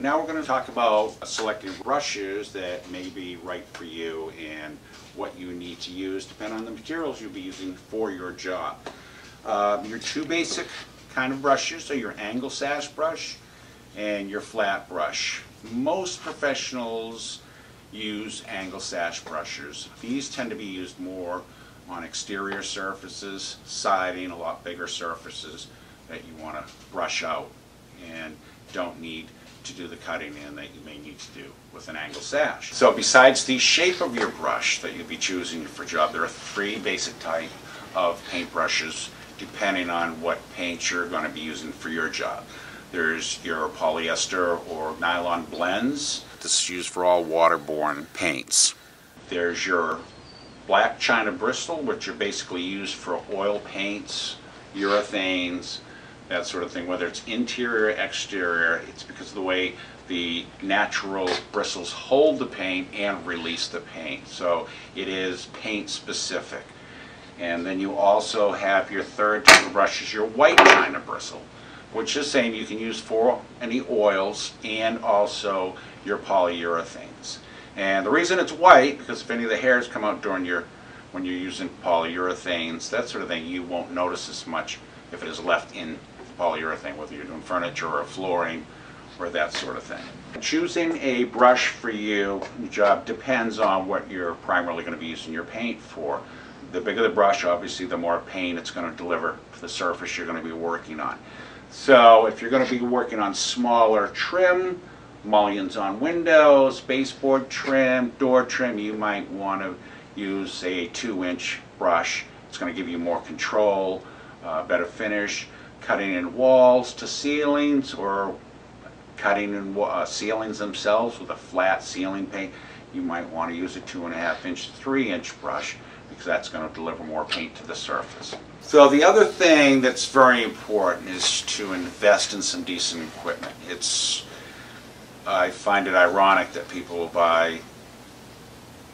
Now we're going to talk about selecting brushes that may be right for you and what you need to use depending on the materials you'll be using for your job. Your two basic kind of brushes are your angle sash brush and your flat brush. Most professionals use angle sash brushes. These tend to be used more on exterior surfaces, siding, a lot bigger surfaces that you want to brush out and don't need to do the cutting in that you may need to do with an angle sash. So besides the shape of your brush that you'll be choosing for job, there are three basic types of paint brushes depending on what paint you're going to be using for your job. There's your polyester or nylon blends. This is used for all waterborne paints. There's your black china bristle, which are basically used for oil paints, urethanes, that sort of thing. Whether it's interior or exterior, it's because of the way the natural bristles hold the paint and release the paint. So it is paint specific. And then you also have your third type of brush is your white china bristle, which is the same you can use for any oils and also your polyurethanes. And the reason it's white, because if any of the hairs come out during when you're using polyurethanes, that sort of thing, you won't notice as much if it is left in polyurethane, whether you're doing furniture or flooring or that sort of thing. Choosing a brush for you, your job, depends on what you're primarily going to be using your paint for. The bigger the brush, obviously, the more paint it's going to deliver to the surface you're going to be working on. So if you're going to be working on smaller trim, mullions on windows, baseboard trim, door trim, you might want to use a 2-inch brush. It's going to give you more control, better finish. Cutting in walls to ceilings or cutting in ceilings themselves with a flat ceiling paint, you might want to use a 2.5-inch, 3-inch brush because that's going to deliver more paint to the surface. So the other thing that's very important is to invest in some decent equipment. I find it ironic that people will buy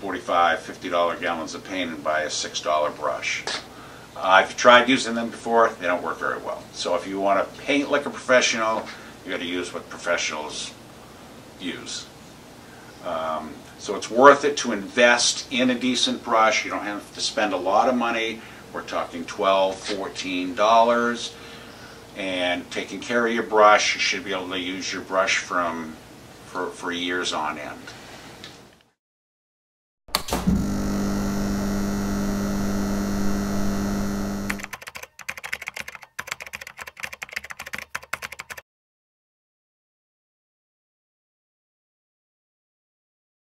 $45, $50 gallons of paint and buy a $6 brush. I've tried using them before, they don't work very well. So if you want to paint like a professional, you got to use what professionals use. So it's worth it to invest in a decent brush. You don't have to spend a lot of money. We're talking $12, $14. And taking care of your brush, you should be able to use your brush for years on end.